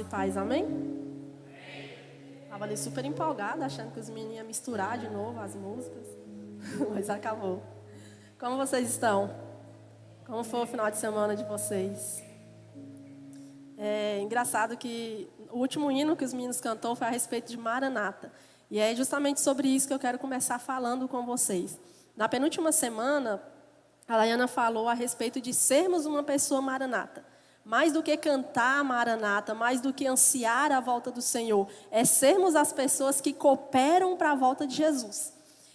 paz, amém? Estava ali super empolgada, achando que os meninos iam misturar de novo as músicas, mas acabou. Como vocês estão? Como foi o final de semana de vocês? É engraçado que o último hino que os meninos cantou foi a respeito de Maranata. E é justamente sobre isso que eu quero começar falando com vocês. Na penúltima semana, a Laiana falou a respeito de sermos uma pessoa Maranata. Mais do que cantar Maranata, mais do que ansiar a volta do Senhor, é sermos as pessoas que cooperam para a volta de Jesus.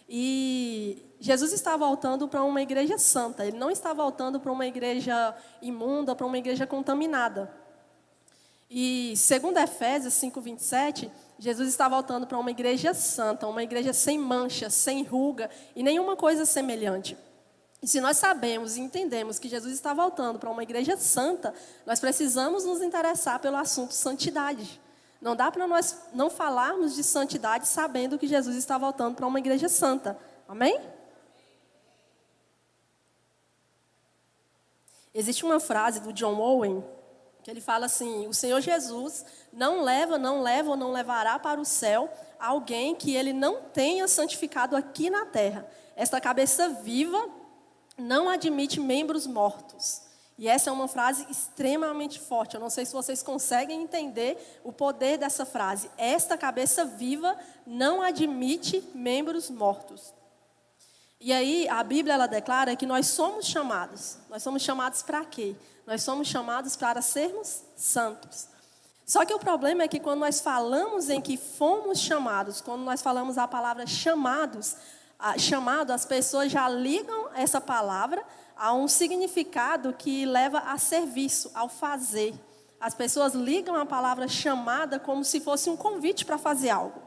E Jesus está voltando para uma igreja santa, Ele não está voltando para uma igreja imunda, para uma igreja contaminada. E segundo Efésios 5:27, Jesus está voltando para uma igreja santa, uma igreja sem mancha, sem ruga e nenhuma coisa semelhante. E se nós sabemos e entendemos que Jesus está voltando para uma igreja santa, nós precisamos nos interessar pelo assunto santidade. Não dá para nós não falarmos de santidade sabendo que Jesus está voltando para uma igreja santa. Amém? Existe uma frase do John Owen, que ele fala assim: o Senhor Jesus não leva ou não levará para o céu alguém que Ele não tenha santificado aqui na terra. Esta cabeça viva não admite membros mortos. E essa é uma frase extremamente forte. Eu não sei se vocês conseguem entender o poder dessa frase. Esta cabeça viva não admite membros mortos. E aí a Bíblia ela declara que nós somos chamados. Nós somos chamados para quê? Nós somos chamados para sermos santos. Só que o problema é que quando nós falamos em que fomos chamados, quando nós falamos a palavra chamados, chamado, as pessoas já ligam essa palavra a um significado que leva a serviço, ao fazer. As pessoas ligam a palavra chamada como se fosse um convite para fazer algo.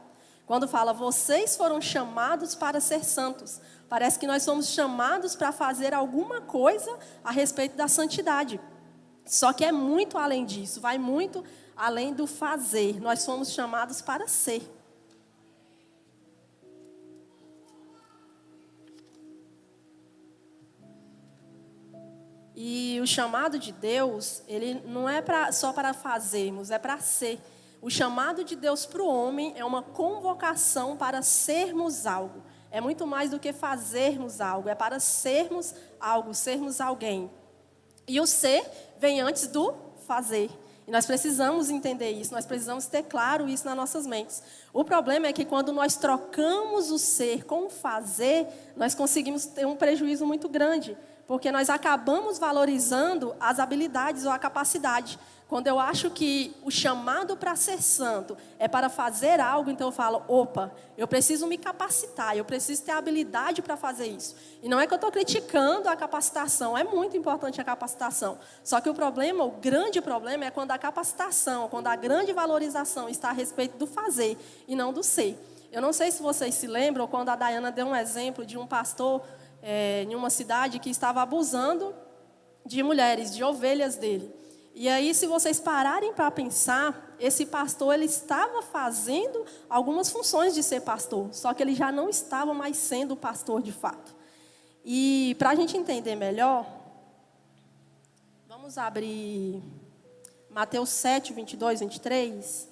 Quando fala, vocês foram chamados para ser santos, parece que nós somos chamados para fazer alguma coisa a respeito da santidade. Só que é muito além disso, vai muito além do fazer. Nós somos chamados para ser. E o chamado de Deus, ele não é só para fazermos, é para ser. O chamado de Deus para o homem é uma convocação para sermos algo. É muito mais do que fazermos algo, é para sermos algo, sermos alguém. E o ser vem antes do fazer. E nós precisamos entender isso, nós precisamos ter claro isso nas nossas mentes. O problema é que quando nós trocamos o ser com o fazer, nós conseguimos ter um prejuízo muito grande. Porque nós acabamos valorizando as habilidades ou a capacidade. Quando eu acho que o chamado para ser santo é para fazer algo, então eu falo, opa, eu preciso me capacitar, eu preciso ter habilidade para fazer isso. E não é que eu estou criticando a capacitação, é muito importante a capacitação. Só que o grande problema é quando a capacitação, quando a grande valorização está a respeito do fazer e não do ser. Eu não sei se vocês se lembram, quando a Dayana deu um exemplo de um pastor em uma cidade que estava abusando de mulheres, de ovelhas dele. E aí, se vocês pararem para pensar, esse pastor ele estava fazendo algumas funções de ser pastor, só que ele já não estava mais sendo pastor de fato. E para a gente entender melhor, vamos abrir Mateus 7, 22, 23.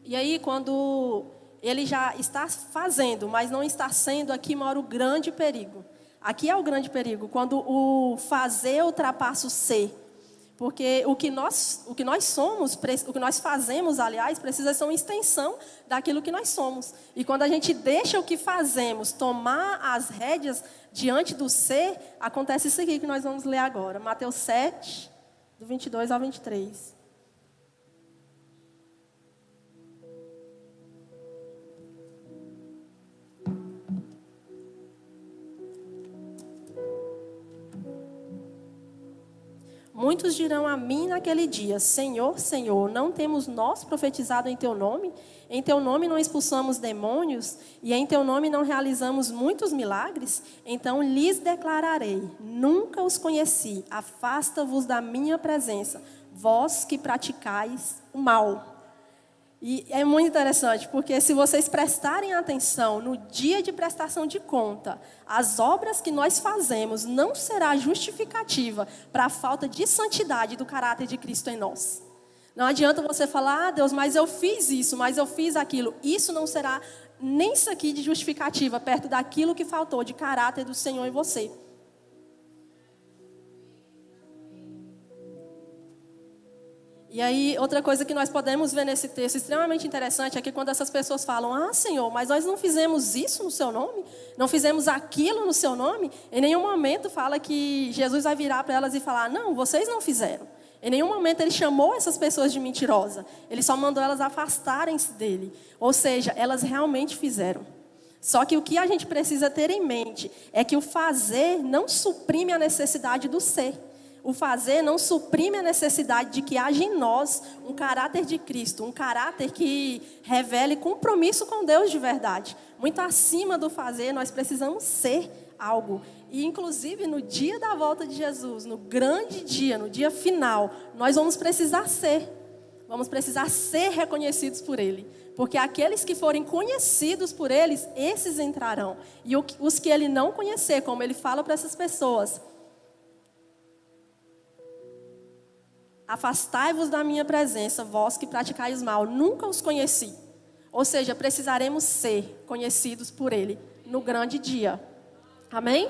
E aí, quando ele já está fazendo, mas não está sendo, aqui mora o grande perigo. Aqui é o grande perigo, quando o fazer ultrapassa o ser. Porque o que nós somos, o que nós fazemos, aliás, precisa ser uma extensão daquilo que nós somos. E quando a gente deixa o que fazemos tomar as rédeas diante do ser, acontece isso aqui que nós vamos ler agora. Mateus 7, do 22 ao 23. Muitos dirão a mim naquele dia, Senhor, Senhor, não temos nós profetizado em Teu nome? Em Teu nome não expulsamos demônios? E em Teu nome não realizamos muitos milagres? Então lhes declararei, nunca os conheci, afasta-vos da minha presença, vós que praticais o mal. E é muito interessante, porque se vocês prestarem atenção no dia de prestação de conta, as obras que nós fazemos não será justificativa para a falta de santidade do caráter de Cristo em nós. Não adianta você falar, Deus, mas eu fiz isso, mas eu fiz aquilo. Isso não será nem isso aqui de justificativa, perto daquilo que faltou, de caráter do Senhor em você. E aí, outra coisa que nós podemos ver nesse texto extremamente interessante é que quando essas pessoas falam, Senhor, mas nós não fizemos isso no seu nome? Não fizemos aquilo no seu nome? Em nenhum momento fala que Jesus vai virar para elas e falar, não, vocês não fizeram. Em nenhum momento ele chamou essas pessoas de mentirosa. Ele só mandou elas afastarem-se dele. Ou seja, elas realmente fizeram. Só que o que a gente precisa ter em mente é que o fazer não suprime a necessidade do ser. O fazer não suprime a necessidade de que haja em nós um caráter de Cristo, um caráter que revele compromisso com Deus de verdade. Muito acima do fazer, nós precisamos ser algo. E, inclusive, no dia da volta de Jesus, no grande dia, no dia final, nós vamos precisar ser. Vamos precisar ser reconhecidos por Ele. Porque aqueles que forem conhecidos por eles, esses entrarão. E os que Ele não conhecer, como Ele fala para essas pessoas, afastai-vos da minha presença, vós que praticais mal, nunca os conheci. Ou seja, precisaremos ser conhecidos por Ele no grande dia. Amém?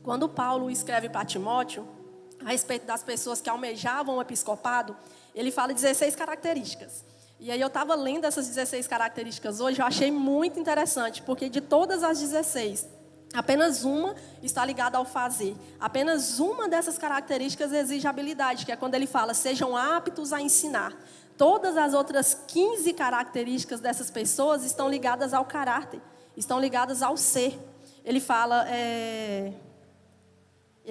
Quando Paulo escreve para Timóteo, a respeito das pessoas que almejavam o episcopado, ele fala 16 características. E aí eu estava lendo essas 16 características hoje, eu achei muito interessante, porque de todas as 16... apenas uma está ligada ao fazer. Apenas uma dessas características exige habilidade, que é quando ele fala, sejam aptos a ensinar. Todas as outras 15 características dessas pessoas estão ligadas ao caráter, estão ligadas ao ser. Ele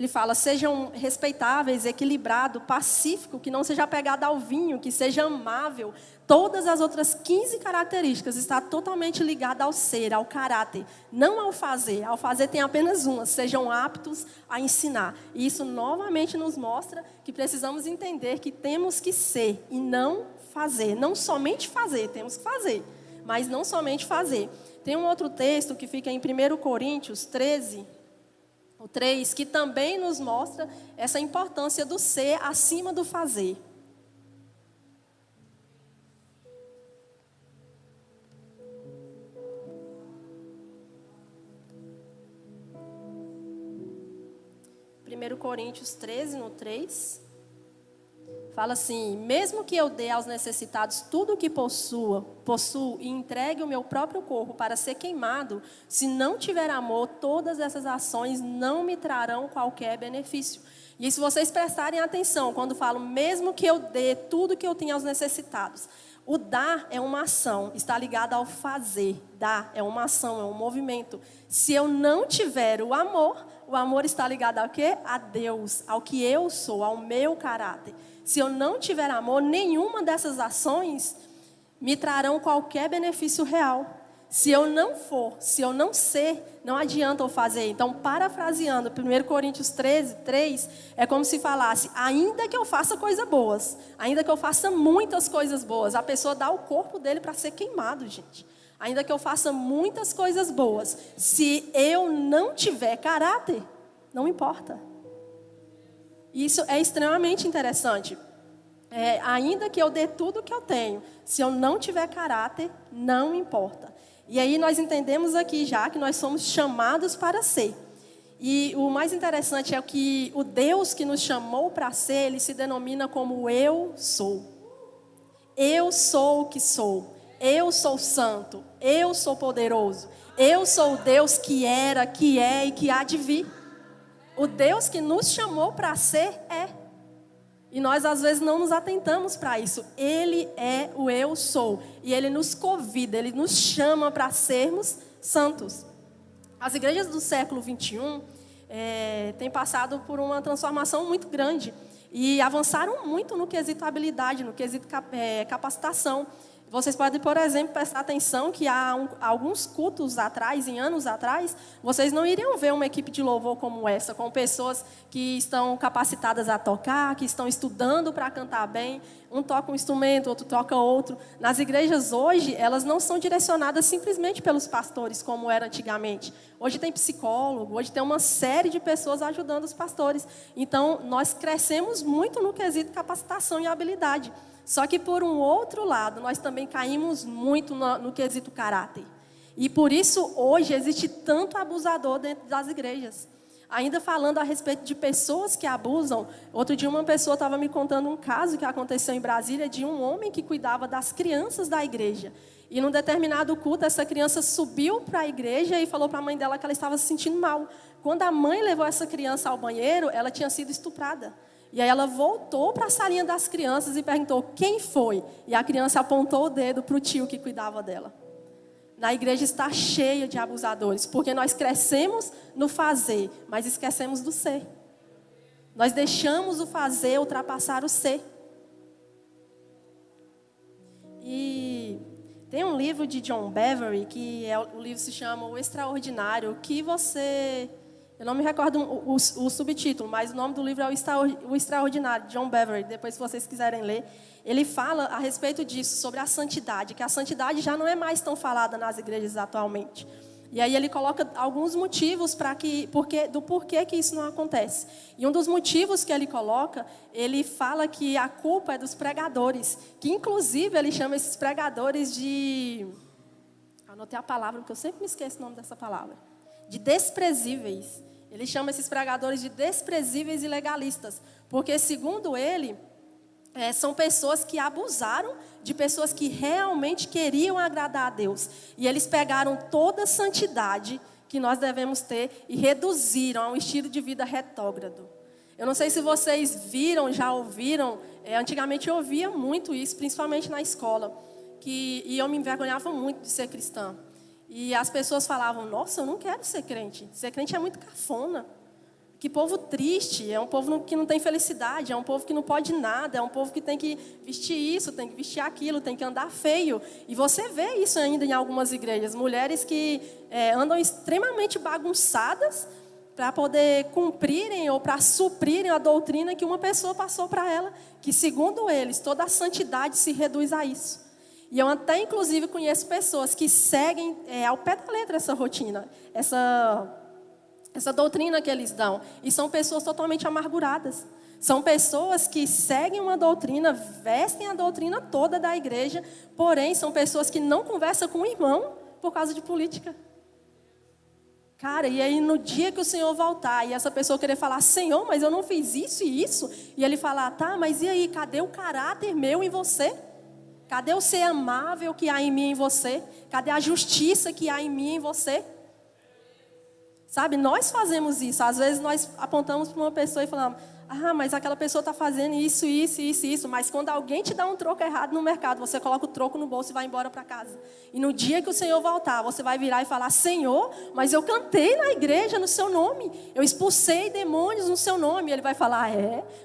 fala, sejam respeitáveis, equilibrado, pacífico, que não seja apegado ao vinho, que seja amável. Todas as outras 15 características estão totalmente ligadas ao ser, ao caráter, não ao fazer. Ao fazer tem apenas uma, sejam aptos a ensinar. E isso novamente nos mostra que precisamos entender que temos que ser e não fazer. Não somente fazer, temos que fazer, mas não somente fazer. Tem um outro texto que fica em 1 Coríntios 13, o 3, que também nos mostra essa importância do ser acima do fazer. Primeiro Coríntios 13, no 3, fala assim, mesmo que eu dê aos necessitados tudo o que possuo e entregue o meu próprio corpo para ser queimado, se não tiver amor, todas essas ações não me trarão qualquer benefício. E se vocês prestarem atenção, quando falo, mesmo que eu dê tudo que eu tenho aos necessitados, o dar é uma ação, está ligado ao fazer. Dar é uma ação, é um movimento. Se eu não tiver o amor está ligado ao quê? A Deus, ao que eu sou, ao meu caráter. Se eu não tiver amor, nenhuma dessas ações me trarão qualquer benefício real. Se eu não ser, não adianta eu fazer. Então, parafraseando, 1 Coríntios 13, 3, é como se falasse, ainda que eu faça coisas boas, ainda que eu faça muitas coisas boas, a pessoa dá o corpo dele para ser queimado, gente. Ainda que eu faça muitas coisas boas, se eu não tiver caráter, não importa. Isso é extremamente interessante. Ainda que eu dê tudo o que eu tenho, se eu não tiver caráter, não importa. E aí nós entendemos aqui já que nós somos chamados para ser. E o mais interessante é que o Deus que nos chamou para ser, Ele se denomina como eu sou. Eu sou o que sou. Eu sou santo. Eu sou poderoso. Eu sou o Deus que era, que é e que há de vir. O Deus que nos chamou para ser é. E nós às vezes não nos atentamos para isso. Ele é o eu sou. E Ele nos convida, Ele nos chama para sermos santos. As igrejas do século 21 têm passado por uma transformação muito grande. E avançaram muito no quesito habilidade, no quesito capacitação. Vocês podem, por exemplo, prestar atenção que há alguns cultos atrás, em anos atrás, vocês não iriam ver uma equipe de louvor como essa, com pessoas que estão capacitadas a tocar, que estão estudando para cantar bem. Um toca um instrumento, outro toca outro. Nas igrejas hoje, elas não são direcionadas simplesmente pelos pastores, como era antigamente. Hoje tem psicólogo, hoje tem uma série de pessoas ajudando os pastores. Então, nós crescemos muito no quesito capacitação e habilidade. Só que, por um outro lado, nós também caímos muito no quesito caráter. E, por isso, hoje, existe tanto abusador dentro das igrejas. Ainda falando a respeito de pessoas que abusam, outro dia uma pessoa estava me contando um caso que aconteceu em Brasília de um homem que cuidava das crianças da igreja. E, num determinado culto, essa criança subiu para a igreja e falou para a mãe dela que ela estava se sentindo mal. Quando a mãe levou essa criança ao banheiro, ela tinha sido estuprada. E aí ela voltou para a salinha das crianças e perguntou quem foi. E a criança apontou o dedo para o tio que cuidava dela. Na igreja está cheia de abusadores, porque nós crescemos no fazer, mas esquecemos do ser. Nós deixamos o fazer ultrapassar o ser. E tem um livro de John Bevere, o livro se chama O Extraordinário, que você... Eu não me recordo o subtítulo, mas o nome do livro é O Extraordinário, de John Bevere. Depois, se vocês quiserem ler, ele fala a respeito disso, sobre a santidade, que a santidade já não é mais tão falada nas igrejas atualmente. E aí ele coloca alguns motivos do porquê que isso não acontece. E um dos motivos que ele coloca, ele fala que a culpa é dos pregadores, que inclusive ele chama esses pregadores de... Anotei a palavra, porque eu sempre me esqueço o nome dessa palavra. De desprezíveis. Ele chama esses pregadores de desprezíveis e legalistas, porque, segundo ele, são pessoas que abusaram de pessoas que realmente queriam agradar a Deus. E eles pegaram toda a santidade que nós devemos ter e reduziram a um estilo de vida retrógrado. Eu não sei se vocês viram, já ouviram, antigamente eu ouvia muito isso, principalmente na escola, e eu me envergonhava muito de ser cristã. E as pessoas falavam, nossa, eu não quero ser crente é muito cafona. Que povo triste, é um povo que não tem felicidade, é um povo que não pode nada, é um povo que tem que vestir isso, tem que vestir aquilo, tem que andar feio. E você vê isso ainda em algumas igrejas, mulheres que andam extremamente bagunçadas para poder cumprirem ou para suprirem a doutrina que uma pessoa passou para ela, que segundo eles, toda a santidade se reduz a isso. E eu até, inclusive, conheço pessoas que seguem ao pé da letra essa rotina, essa doutrina que eles dão. E são pessoas totalmente amarguradas. São pessoas que seguem uma doutrina, vestem a doutrina toda da igreja, porém, são pessoas que não conversam com o irmão por causa de política. Cara, e aí no dia que o Senhor voltar, e essa pessoa querer falar, Senhor, mas eu não fiz isso e isso, e ele falar, tá, mas e aí, cadê o caráter meu em você? Cadê o ser amável que há em mim e em você? Cadê a justiça que há em mim e em você? Sabe, nós fazemos isso. Às vezes nós apontamos para uma pessoa e falamos, mas aquela pessoa está fazendo isso, isso, isso, isso. Mas quando alguém te dá um troco errado no mercado, você coloca o troco no bolso e vai embora para casa. E no dia que o Senhor voltar, você vai virar e falar, Senhor, mas eu cantei na igreja no seu nome. Eu expulsei demônios no seu nome. E ele vai falar,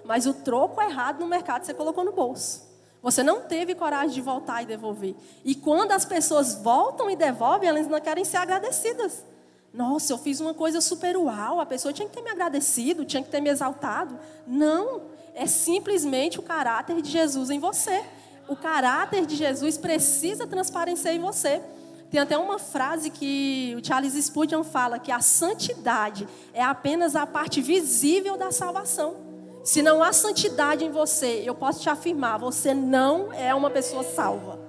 mas o troco errado no mercado você colocou no bolso. Você não teve coragem de voltar e devolver. E quando as pessoas voltam e devolvem, elas não querem ser agradecidas. Nossa, eu fiz uma coisa super uau, a pessoa tinha que ter me agradecido, tinha que ter me exaltado. Não, é simplesmente o caráter de Jesus em você. O caráter de Jesus precisa transparecer em você. Tem até uma frase que o Charles Spurgeon fala, que a santidade é apenas a parte visível da salvação. Se não há santidade em você, eu posso te afirmar, você não é uma pessoa salva.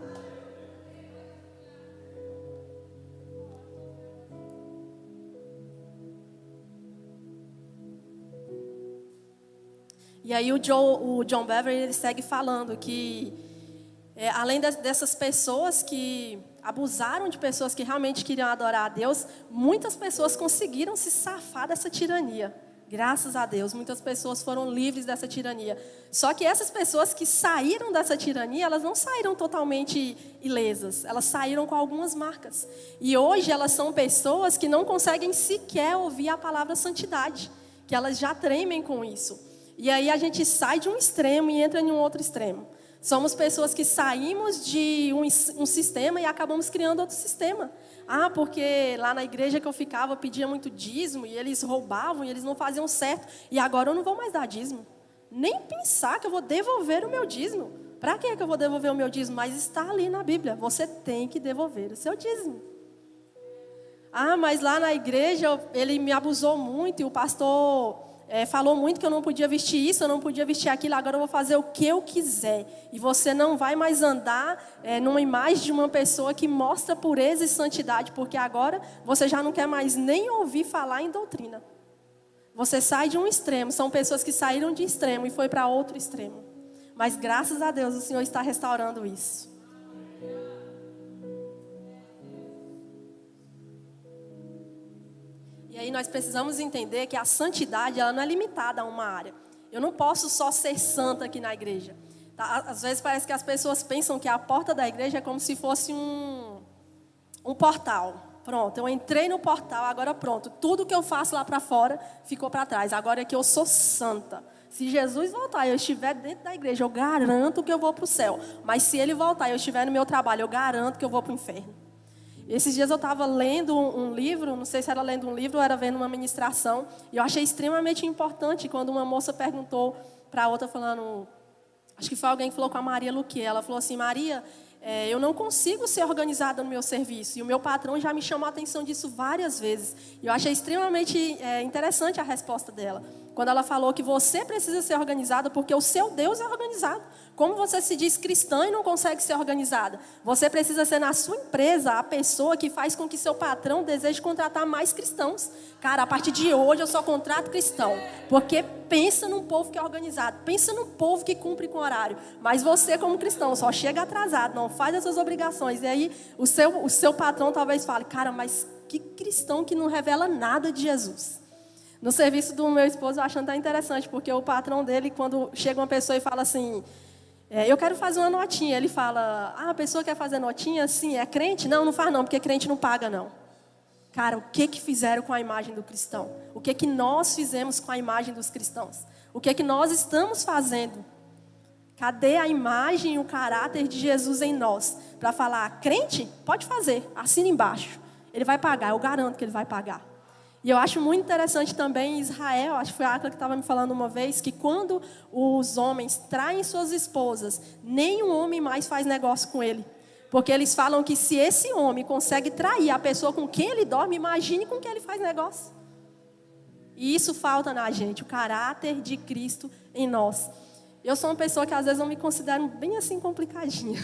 E aí o John Bevere, ele segue falando que, além dessas pessoas que abusaram de pessoas que realmente queriam adorar a Deus, muitas pessoas conseguiram se safar dessa tirania. Graças a Deus, muitas pessoas foram livres dessa tirania. Só que essas pessoas que saíram dessa tirania, elas não saíram totalmente ilesas. Elas saíram com algumas marcas. E hoje elas são pessoas que não conseguem sequer ouvir a palavra santidade. Que elas já tremem com isso. E aí a gente sai de um extremo e entra em um outro extremo. Somos pessoas que saímos de um sistema e acabamos criando outro sistema. Ah, porque lá na igreja que eu ficava pedia muito dízimo e eles roubavam e eles não faziam certo. E agora eu não vou mais dar dízimo. Nem pensar que eu vou devolver o meu dízimo. Para que eu vou devolver o meu dízimo? Mas está ali na Bíblia. Você tem que devolver o seu dízimo. Ah, mas lá na igreja ele me abusou muito e o pastor falou muito que eu não podia vestir isso, eu não podia vestir aquilo, agora eu vou fazer o que eu quiser. E você não vai mais andar numa imagem de uma pessoa que mostra pureza e santidade, porque agora você já não quer mais nem ouvir falar em doutrina. Você sai de um extremo, são pessoas que saíram de extremo e foi para outro extremo. Mas graças a Deus o Senhor está restaurando isso. E aí nós precisamos entender que a santidade ela não é limitada a uma área. Eu não posso só ser santa aqui na igreja. Tá? Às vezes parece que as pessoas pensam que a porta da igreja é como se fosse um portal. Pronto, eu entrei no portal, agora pronto. Tudo que eu faço lá para fora ficou para trás. Agora é que eu sou santa. Se Jesus voltar e eu estiver dentro da igreja, eu garanto que eu vou para o céu. Mas se Ele voltar e eu estiver no meu trabalho, eu garanto que eu vou para o inferno. Esses dias eu estava lendo um livro, não sei se era lendo um livro ou era vendo uma ministração, e eu achei extremamente importante quando uma moça perguntou para a outra, falando, acho que foi alguém que falou com a Maria Luque, ela falou assim, Maria, eu não consigo ser organizada no meu serviço, e o meu patrão já me chamou a atenção disso várias vezes. E eu achei extremamente interessante a resposta dela, quando ela falou que você precisa ser organizada porque o seu Deus é organizado. Como você se diz cristã e não consegue ser organizada? Você precisa ser na sua empresa a pessoa que faz com que seu patrão deseje contratar mais cristãos. Cara, a partir de hoje eu só contrato cristão. Porque pensa num povo que é organizado. Pensa num povo que cumpre com horário. Mas você como cristão só chega atrasado, não faz as suas obrigações. E aí o seu patrão talvez fale, cara, mas que cristão que não revela nada de Jesus. No serviço do meu esposo eu acho até interessante. Porque o patrão dele, quando chega uma pessoa e fala assim... eu quero fazer uma notinha. Ele fala, a pessoa quer fazer notinha? Sim, é crente? Não, não faz não, porque crente não paga não. Cara, o que fizeram com a imagem do cristão? O que nós fizemos com a imagem dos cristãos? O que nós estamos fazendo? Cadê a imagem e o caráter de Jesus em nós? Para falar, crente? Pode fazer, assina embaixo. Ele vai pagar, eu garanto que ele vai pagar. E eu acho muito interessante também em Israel, acho que foi a Acla que estava me falando uma vez, que quando os homens traem suas esposas, nenhum homem mais faz negócio com ele. Porque eles falam que se esse homem consegue trair a pessoa com quem ele dorme, imagine com quem ele faz negócio. E isso falta na gente, o caráter de Cristo em nós. Eu sou uma pessoa que às vezes eu me considero bem assim complicadinha.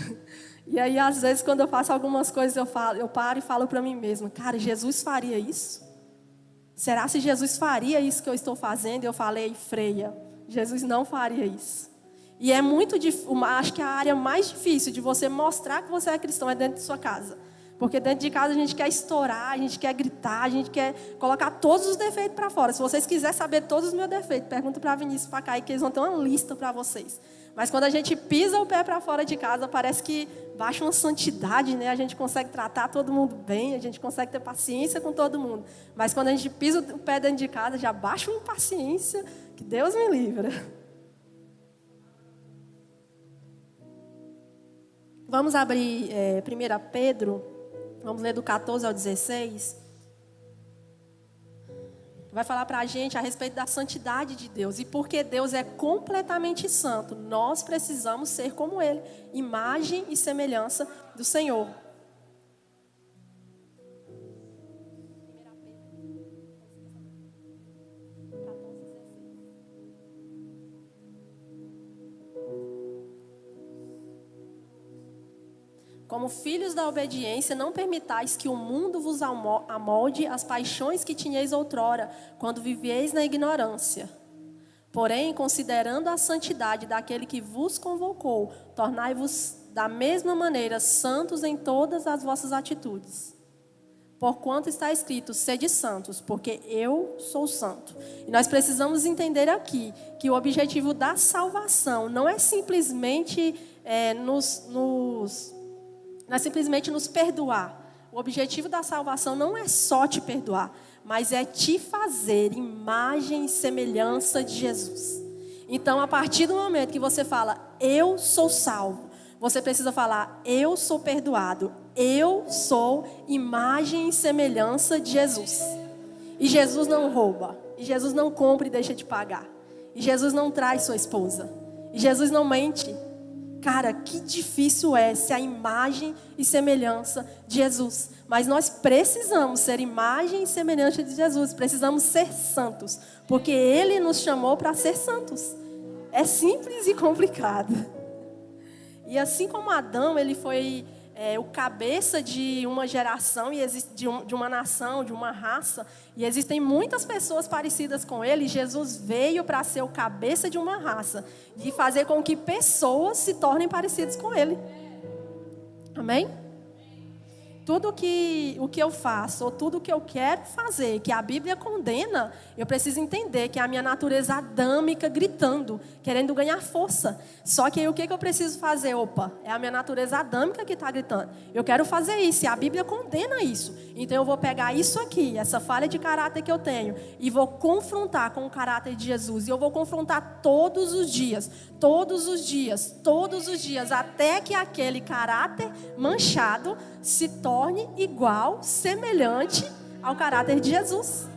E aí às vezes quando eu faço algumas coisas eu paro e falo para mim mesma, cara, Jesus faria isso? Será se Jesus faria isso que eu estou fazendo? Eu falei, freia, Jesus não faria isso. E é muito difícil, acho que a área mais difícil de você mostrar que você é cristão é dentro de sua casa. Porque dentro de casa a gente quer estourar, a gente quer gritar, a gente quer colocar todos os defeitos para fora. Se vocês quiserem saber todos os meus defeitos, pergunta para Vinícius e para Caio, que eles vão ter uma lista para vocês. Mas quando a gente pisa o pé para fora de casa, parece que baixa uma santidade, né? A gente consegue tratar todo mundo bem, a gente consegue ter paciência com todo mundo. Mas quando a gente pisa o pé dentro de casa, já baixa uma impaciência, que Deus me livra. Vamos abrir 1 Pedro, vamos ler do 14 ao 16. Vai falar para a gente a respeito da santidade de Deus. E porque Deus é completamente santo, nós precisamos ser como Ele. Imagem e semelhança do Senhor. Como filhos da obediência, não permitais que o mundo vos amolde as paixões que tinhais outrora, quando vivieis na ignorância. Porém, considerando a santidade daquele que vos convocou, tornai-vos da mesma maneira santos em todas as vossas atitudes. Porquanto está escrito, sede santos, porque eu sou santo. E nós precisamos entender aqui que o objetivo da salvação não é simplesmente não é simplesmente nos perdoar. O objetivo da salvação não é só te perdoar, mas é te fazer imagem e semelhança de Jesus. Então, a partir do momento que você fala, eu sou salvo, você precisa falar, eu sou perdoado, eu sou imagem e semelhança de Jesus. E Jesus não rouba, e Jesus não compra e deixa de pagar, e Jesus não traz sua esposa, e Jesus não mente. Cara, que difícil é ser a imagem e semelhança de Jesus. Mas nós precisamos ser imagem e semelhança de Jesus. Precisamos ser santos, porque Ele nos chamou para ser santos. É simples e complicado. E assim como Adão, ele foi o cabeça de uma geração, de uma nação, de uma raça. E existem muitas pessoas parecidas com ele. Jesus veio para ser o cabeça de uma raça. E fazer com que pessoas se tornem parecidas com ele. Amém? Tudo o que eu faço, ou tudo o que eu quero fazer, que a Bíblia condena, eu preciso entender que é a minha natureza adâmica gritando, querendo ganhar força. Só que aí o que eu preciso fazer? Opa, é a minha natureza adâmica que está gritando. Eu quero fazer isso, e a Bíblia condena isso. Então eu vou pegar isso aqui, essa falha de caráter que eu tenho, e vou confrontar com o caráter de Jesus. E eu vou confrontar todos os dias, até que aquele caráter manchado se torne igual, semelhante ao caráter de Jesus.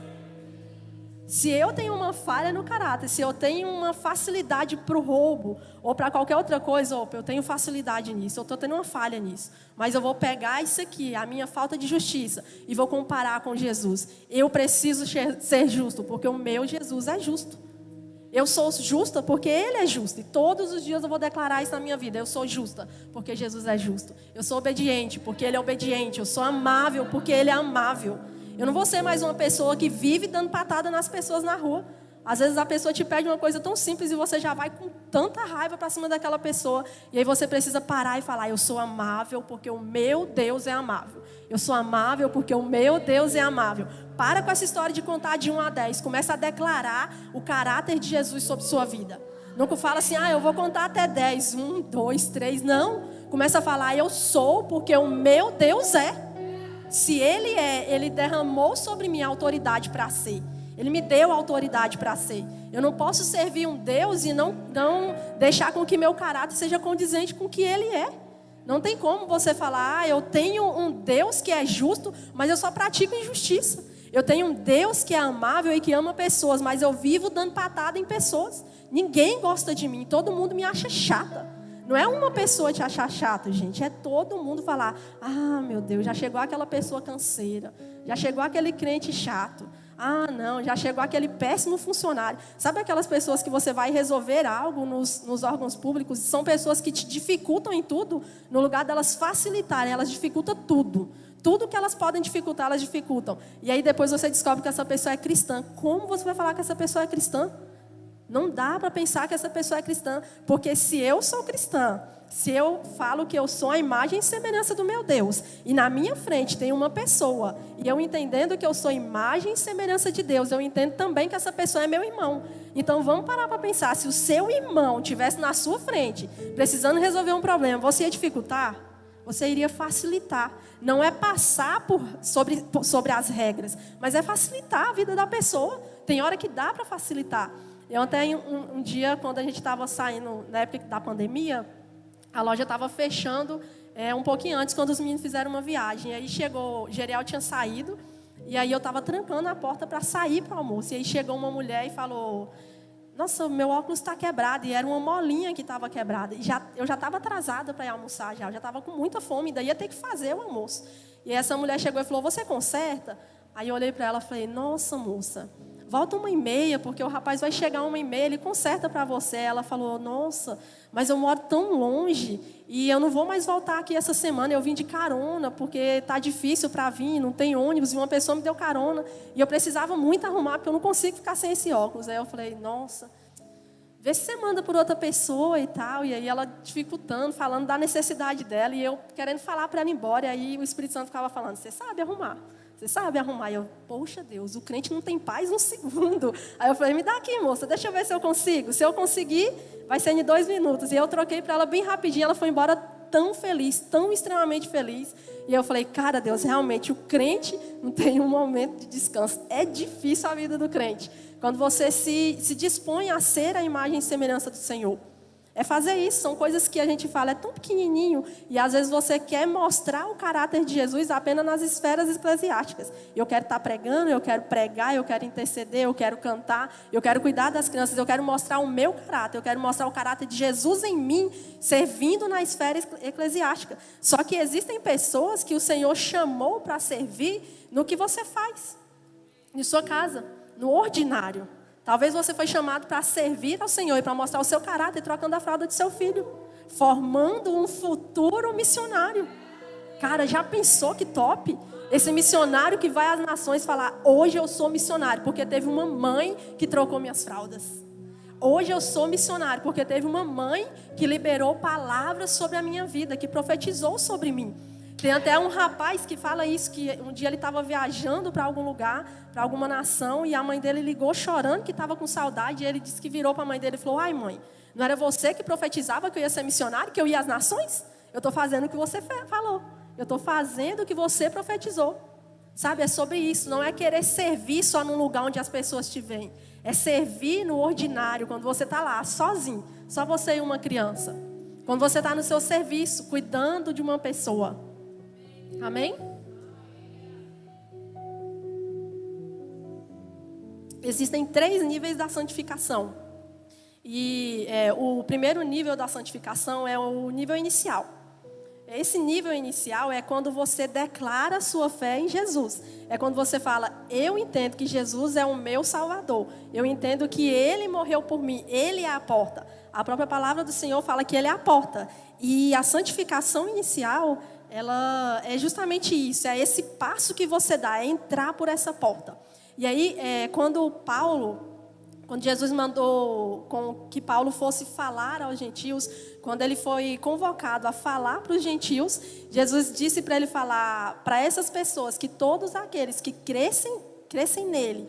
Se eu tenho uma falha no caráter, se eu tenho uma facilidade para o roubo, ou para qualquer outra coisa, eu tenho facilidade nisso, eu estou tendo uma falha nisso, mas eu vou pegar isso aqui, a minha falta de justiça, e vou comparar com Jesus. Eu preciso ser justo, porque o meu Jesus é justo. Eu sou justa porque Ele é justo. E todos os dias eu vou declarar isso na minha vida. Eu sou justa porque Jesus é justo. Eu sou obediente porque Ele é obediente. Eu sou amável porque Ele é amável. Eu não vou ser mais uma pessoa que vive dando patada nas pessoas na rua. Às vezes a pessoa te pede uma coisa tão simples e você já vai com tanta raiva para cima daquela pessoa. E aí você precisa parar e falar, eu sou amável porque o meu Deus é amável. Eu sou amável porque o meu Deus é amável. Para com essa história de contar de 1 a 10. Começa a declarar o caráter de Jesus sobre sua vida. Não fala assim, eu vou contar até 10. 1, 2, 3. Não. Começa a falar, eu sou porque o meu Deus é. Se Ele é, Ele derramou sobre mim a autoridade para ser. Ele me deu a autoridade para ser. Eu não posso servir um Deus e não deixar com que meu caráter seja condizente com o que Ele é. Não tem como você falar, eu tenho um Deus que é justo, mas eu só pratico injustiça. Eu tenho um Deus que é amável e que ama pessoas, mas eu vivo dando patada em pessoas. Ninguém gosta de mim, todo mundo me acha chata. Não é uma pessoa te achar chata, gente, é todo mundo falar, meu Deus, já chegou aquela pessoa canseira, já chegou aquele crente chato. Não, já chegou aquele péssimo funcionário. Sabe aquelas pessoas que você vai resolver algo nos órgãos públicos? São pessoas que te dificultam em tudo. No lugar delas facilitarem, elas dificultam tudo. Tudo que elas podem dificultar, elas dificultam. E aí depois você descobre que essa pessoa é cristã. Como você vai falar que essa pessoa é cristã? Não dá para pensar que essa pessoa é cristã. Porque se eu sou cristã, se eu falo que eu sou a imagem e semelhança do meu Deus, e na minha frente tem uma pessoa, e eu entendendo que eu sou imagem e semelhança de Deus, eu entendo também que essa pessoa é meu irmão. Então vamos parar para pensar, se o seu irmão estivesse na sua frente, precisando resolver um problema, você ia dificultar? Você iria facilitar. Não é passar sobre as regras, mas é facilitar a vida da pessoa. Tem hora que dá para facilitar. Eu até um dia, quando a gente estava saindo, na época da pandemia, a loja estava fechando um pouquinho antes, quando os meninos fizeram uma viagem. E aí chegou, Geriel tinha saído, e aí eu estava trancando a porta para sair para o almoço. E aí chegou uma mulher e falou, nossa, meu óculos está quebrado. E era uma molinha que estava quebrada. E eu já estava atrasada para ir almoçar, eu já estava com muita fome, ainda ia ter que fazer o almoço. E aí essa mulher chegou e falou, você conserta? Aí eu olhei para ela e falei, nossa, moça, volta 1h30, porque o rapaz vai chegar 1h30, ele conserta para você. Ela falou, nossa, mas eu moro tão longe e eu não vou mais voltar aqui essa semana. Eu vim de carona, porque está difícil para vir, não tem ônibus, e uma pessoa me deu carona. E eu precisava muito arrumar, porque eu não consigo ficar sem esse óculos. Aí eu falei, nossa, vê se você manda por outra pessoa e tal. E aí ela dificultando, falando da necessidade dela, e eu querendo falar para ela ir embora. E aí o Espírito Santo ficava falando, você sabe arrumar? Você sabe arrumar? E eu, poxa Deus, o crente não tem paz um segundo. Aí eu falei, me dá aqui, moça, deixa eu ver se eu consigo. Se eu conseguir, vai ser em 2 minutos. E eu troquei para ela bem rapidinho, ela foi embora tão feliz, tão extremamente feliz. E eu falei, cara, Deus, realmente o crente não tem um momento de descanso. É difícil a vida do crente. Quando você se dispõe a ser a imagem e semelhança do Senhor. É fazer isso, são coisas que a gente fala, é tão pequenininho. E às vezes você quer mostrar o caráter de Jesus apenas nas esferas eclesiásticas. Eu quero estar pregando, eu quero pregar, eu quero interceder, eu quero cantar, eu quero cuidar das crianças, eu quero mostrar o meu caráter, eu quero mostrar o caráter de Jesus em mim, servindo na esfera eclesiástica. Só que existem pessoas que o Senhor chamou para servir no que você faz, em sua casa, no ordinário. Talvez você foi chamado para servir ao Senhor e para mostrar o seu caráter, trocando a fralda de seu filho, formando um futuro missionário. Cara, já pensou que top? Esse missionário que vai às nações falar, hoje eu sou missionário, porque teve uma mãe que trocou minhas fraldas. Hoje eu sou missionário, porque teve uma mãe que liberou palavras sobre a minha vida, que profetizou sobre mim. Tem até um rapaz que fala isso, que um dia ele estava viajando para algum lugar, para alguma nação, e a mãe dele ligou chorando que estava com saudade, e ele disse que virou para a mãe dele e falou, ai mãe, não era você que profetizava que eu ia ser missionário, que eu ia às nações? Eu estou fazendo o que você falou, eu estou fazendo o que você profetizou. Sabe, é sobre isso, não é querer servir só num lugar onde as pessoas te veem, é servir no ordinário, quando você está lá, sozinho, só você e uma criança. Quando você está no seu serviço, cuidando de uma pessoa. Amém? Existem 3 níveis da santificação. E o primeiro nível da santificação é o nível inicial. Esse nível inicial é quando você declara sua fé em Jesus. É quando você fala, eu entendo que Jesus é o meu Salvador. Eu entendo que Ele morreu por mim. Ele é a porta. A própria palavra do Senhor fala que Ele é a porta. E a santificação inicial, ela é justamente isso. É esse passo que você dá, é entrar por essa porta. E aí, quando Jesus mandou que Paulo fosse falar aos gentios, quando ele foi convocado a falar para os gentios, Jesus disse para ele falar para essas pessoas que todos aqueles que crescem nele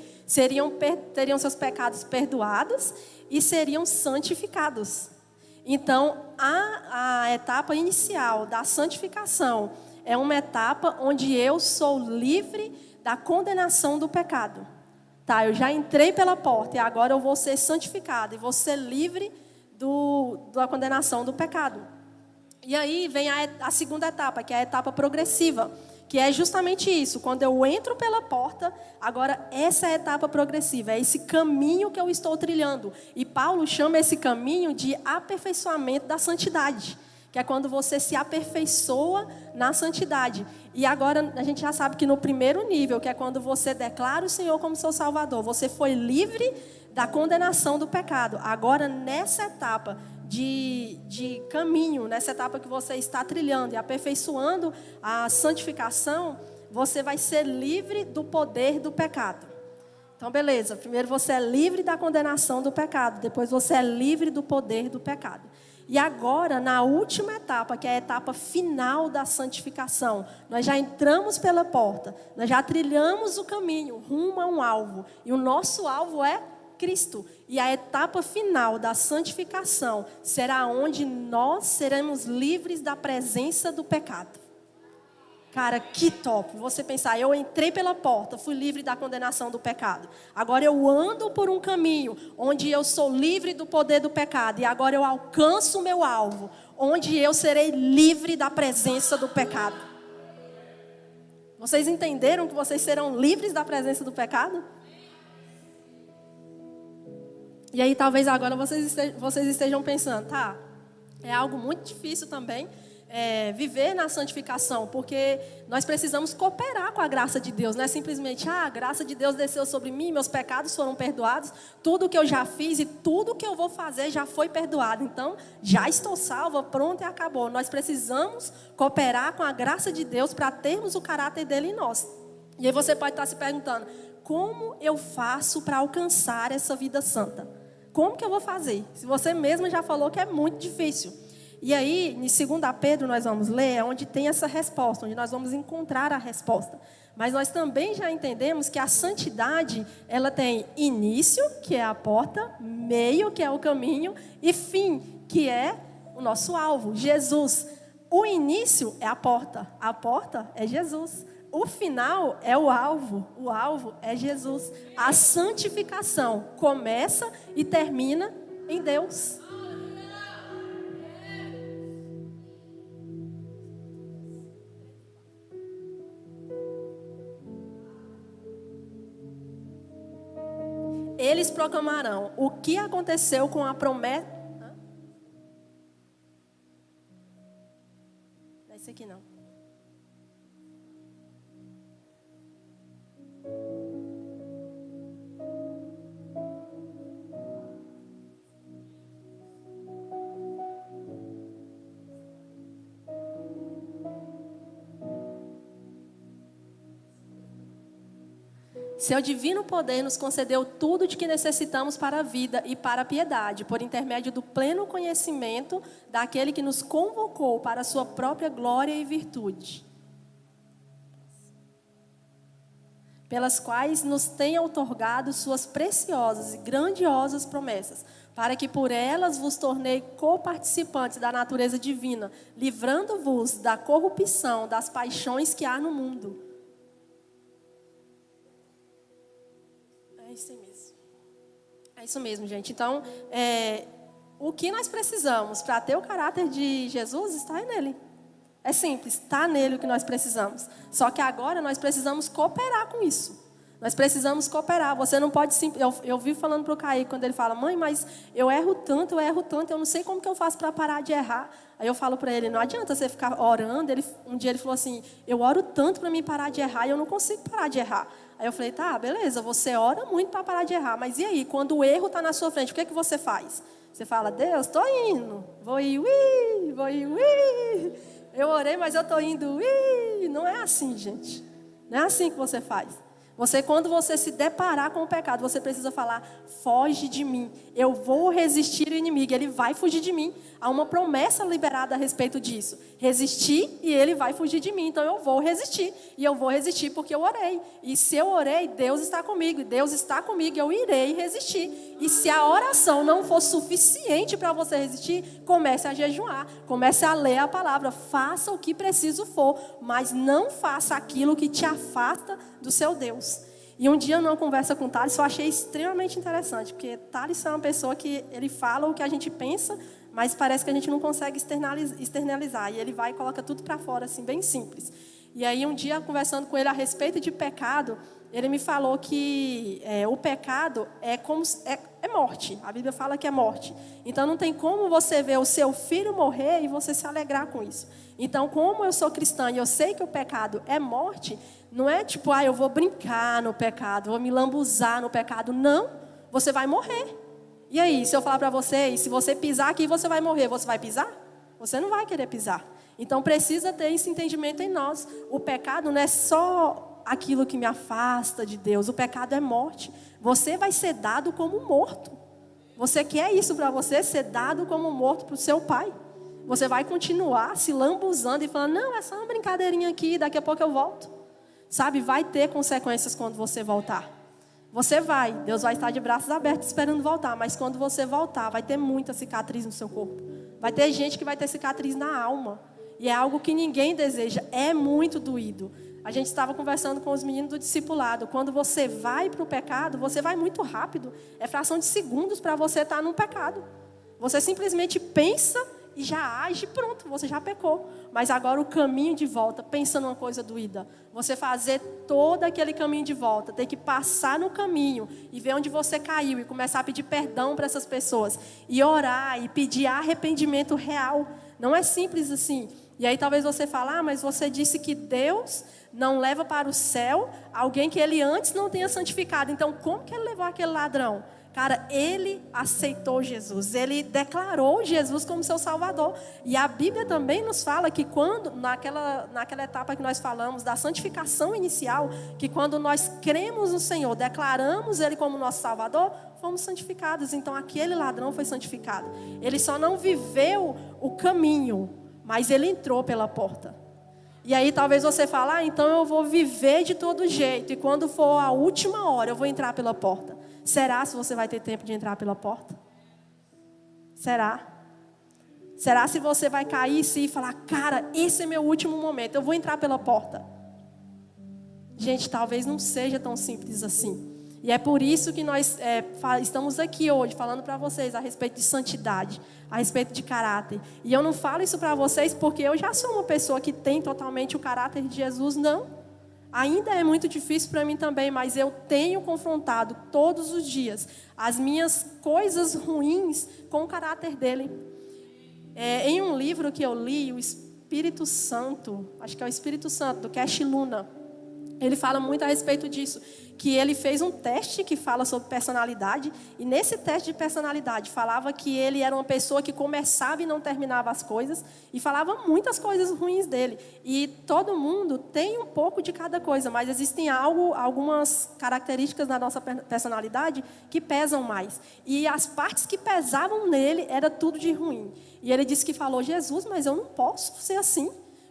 teriam seus pecados perdoados e seriam santificados. Então, a etapa inicial da santificação é uma etapa onde eu sou livre da condenação do pecado. Tá, eu já entrei pela porta e agora eu vou ser santificado e vou ser livre da condenação do pecado. E aí vem a segunda etapa, que é a etapa progressiva, que é justamente isso. Quando eu entro pela porta, agora essa é a etapa progressiva, é esse caminho que eu estou trilhando. E Paulo chama esse caminho de aperfeiçoamento da santidade, que é quando você se aperfeiçoa na santidade. E agora a gente já sabe que no primeiro nível, que é quando você declara o Senhor como seu Salvador, você foi livre da condenação do pecado. Agora, nessa etapa de caminho, nessa etapa que você está trilhando e aperfeiçoando a santificação, você vai ser livre do poder do pecado. Então, beleza. Primeiro você é livre da condenação do pecado. Depois você é livre do poder do pecado. E agora, na última etapa, que é a etapa final da santificação, nós já entramos pela porta, nós já trilhamos o caminho rumo a um alvo. E o nosso alvo é Cristo. E a etapa final da santificação será onde nós seremos livres da presença do pecado. Cara, que top. Você pensar, eu entrei pela porta, fui livre da condenação do pecado. Agora eu ando por um caminho onde eu sou livre do poder do pecado. E agora eu alcanço o meu alvo, onde eu serei livre da presença do pecado. Vocês entenderam que vocês serão livres da presença do pecado? E aí talvez agora vocês estejam pensando, tá, é algo muito difícil também. Viver na santificação, porque nós precisamos cooperar com a graça de Deus, não é simplesmente, a graça de Deus desceu sobre mim, meus pecados foram perdoados, tudo que eu já fiz e tudo que eu vou fazer já foi perdoado, então já estou salva, pronto e acabou. Nós precisamos cooperar com a graça de Deus para termos o caráter dele em nós. E aí você pode estar se perguntando, como eu faço para alcançar essa vida santa? Como que eu vou fazer? Se você mesmo já falou que é muito difícil. E aí, em 2 Pedro, nós vamos ler, é onde tem essa resposta, onde nós vamos encontrar a resposta. Mas nós também já entendemos que a santidade, ela tem início, que é a porta, meio, que é o caminho, e fim, que é o nosso alvo, Jesus. O início é a porta é Jesus. O final é o alvo é Jesus. A santificação começa e termina em Deus. Eles proclamarão o que aconteceu com a promessa. Não é isso aqui não. Seu divino poder nos concedeu tudo de que necessitamos para a vida e para a piedade, por intermédio do pleno conhecimento daquele que nos convocou para a sua própria glória e virtude, pelas quais nos tem outorgado suas preciosas e grandiosas promessas, para que por elas vos tornei coparticipantes da natureza divina, livrando-vos da corrupção das paixões que há no mundo. É isso mesmo, gente. Então, o que nós precisamos para ter o caráter de Jesus está nele. É simples, está nele o que nós precisamos. Só que agora nós precisamos cooperar com isso. Nós precisamos cooperar. Você não pode... Eu vivo falando para o Caí, quando ele fala, mãe, mas eu erro tanto, eu não sei como que eu faço para parar de errar. Aí eu falo para ele, não adianta você ficar orando. Um dia ele falou assim, eu oro tanto para mim parar de errar e eu não consigo parar de errar. Aí eu falei, tá, beleza, você ora muito para parar de errar, mas e aí, quando o erro está na sua frente, o que é que você faz? Você fala, Deus, estou indo, vou ir, eu orei, mas eu estou indo, não é assim, gente, não é assim que você faz. Quando você se deparar com o pecado, você precisa falar, foge de mim, eu vou resistir o inimigo, ele vai fugir de mim. Há uma promessa liberada a respeito disso. Resistir e ele vai fugir de mim, então eu vou resistir. E eu vou resistir porque eu orei. E se eu orei, Deus está comigo, e Deus está comigo, eu irei resistir. E se a oração não for suficiente para você resistir, comece a jejuar, comece a ler a palavra, faça o que preciso for, mas não faça aquilo que te afasta do seu Deus. E um dia, numa conversa com o Thales, eu achei extremamente interessante, porque Thales é uma pessoa que ele fala o que a gente pensa, mas parece que a gente não consegue externalizar. E ele vai e coloca tudo para fora, assim, bem simples. E aí, um dia, conversando com ele a respeito de pecado, ele me falou que o pecado é morte. A Bíblia fala que é morte. Então, não tem como você ver o seu filho morrer e você se alegrar com isso. Então, como eu sou cristã e eu sei que o pecado é morte, não é tipo, eu vou brincar no pecado, vou me lambuzar no pecado. Não, você vai morrer. E aí, se eu falar para você, se você pisar aqui, você vai morrer, você vai pisar? Você não vai querer pisar. Então, precisa ter esse entendimento em nós. O pecado não é só aquilo que me afasta de Deus. O pecado é morte. Você vai ser dado como morto. Você quer isso para você, ser dado como morto para o seu pai? Você vai continuar se lambuzando e falando, não, é só uma brincadeirinha aqui, daqui a pouco eu volto. Sabe, vai ter consequências quando você voltar. Você vai, Deus vai estar de braços abertos esperando voltar, mas quando você voltar, vai ter muita cicatriz no seu corpo. Vai ter gente que vai ter cicatriz na alma. E é algo que ninguém deseja, é muito doído. A gente estava conversando com os meninos do discipulado. Quando você vai para o pecado, você vai muito rápido. É fração de segundos para você estar no pecado. Você simplesmente pensa e já age, pronto, você já pecou. Mas agora o caminho de volta, pensa numa coisa doída. Você fazer todo aquele caminho de volta, ter que passar no caminho e ver onde você caiu e começar a pedir perdão para essas pessoas. E orar e pedir arrependimento real. Não é simples assim. E aí talvez você fale, mas você disse que Deus não leva para o céu alguém que ele antes não tenha santificado. Então como que ele levou aquele ladrão? Cara, ele aceitou Jesus, ele declarou Jesus como seu Salvador. E a Bíblia também nos fala que quando, naquela etapa que nós falamos da santificação inicial, que quando nós cremos no Senhor, declaramos ele como nosso Salvador, fomos santificados. Então aquele ladrão foi santificado. Ele só não viveu o caminho, mas ele entrou pela porta. E aí talvez você fale, então eu vou viver de todo jeito, e quando for a última hora eu vou entrar pela porta. Será se você vai ter tempo de entrar pela porta? Será? Será se você vai cair e falar, cara, esse é meu último momento, eu vou entrar pela porta? Gente, talvez não seja tão simples assim. E é por isso que nós estamos aqui hoje falando para vocês a respeito de santidade, a respeito de caráter. E eu não falo isso para vocês porque eu já sou uma pessoa que tem totalmente o caráter de Jesus, não. Ainda é muito difícil para mim também, mas eu tenho confrontado todos os dias as minhas coisas ruins com o caráter dele. Em um livro que eu li, o Espírito Santo, acho que é o Espírito Santo, do Cash Luna, ele fala muito a respeito disso, que ele fez um teste que fala sobre personalidade, e nesse teste de personalidade falava que ele era uma pessoa que começava e não terminava as coisas, e falava muitas coisas ruins dele. E todo mundo tem um pouco de cada coisa, mas existem algumas características na nossa personalidade que pesam mais. E as partes que pesavam nele era tudo de ruim. E ele disse que falou, Jesus, mas eu não posso ser assim.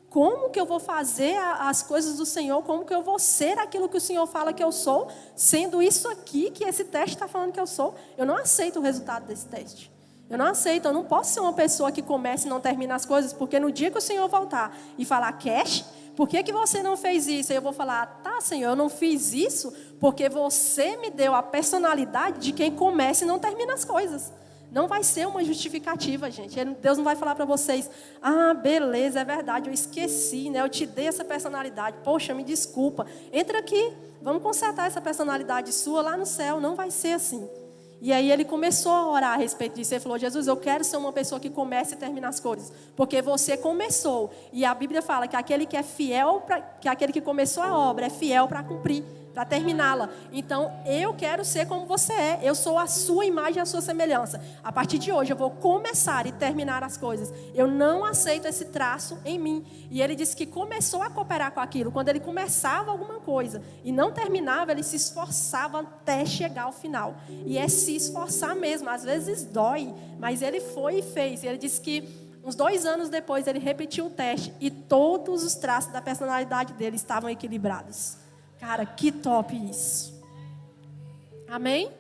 Como que eu vou fazer as coisas do Senhor? Como que eu vou ser aquilo que o Senhor fala que eu sou? Sendo isso aqui que esse teste está falando que eu sou. Eu não aceito o resultado desse teste. Eu não aceito, eu não posso ser uma pessoa que comece e não termina as coisas. Porque no dia que o Senhor voltar e falar, Cash, por que você não fez isso? Aí eu vou falar, tá, Senhor, eu não fiz isso porque você me deu a personalidade de quem começa e não termina as coisas. Não vai ser uma justificativa, gente. Deus não vai falar para vocês, beleza, é verdade, eu esqueci, né? Eu te dei essa personalidade. Poxa, me desculpa. Entra aqui, vamos consertar essa personalidade sua lá no céu. Não vai ser assim. E aí ele começou a orar a respeito disso. Ele falou, Jesus, eu quero ser uma pessoa que comece e termine as coisas. Porque você começou. E a Bíblia fala que aquele que é fiel, que aquele que começou a obra é fiel para cumprir, para terminá-la. Então, eu quero ser como você é. Eu sou a sua imagem e a sua semelhança. A partir de hoje, eu vou começar e terminar as coisas. Eu não aceito esse traço em mim. E ele disse que começou a cooperar com aquilo. Quando ele começava alguma coisa e não terminava, ele se esforçava até chegar ao final. E é se esforçar mesmo. Às vezes dói, mas ele foi e fez. E ele disse que uns 2 anos depois, ele repetiu o teste. E todos os traços da personalidade dele estavam equilibrados. Cara, que top isso. Amém?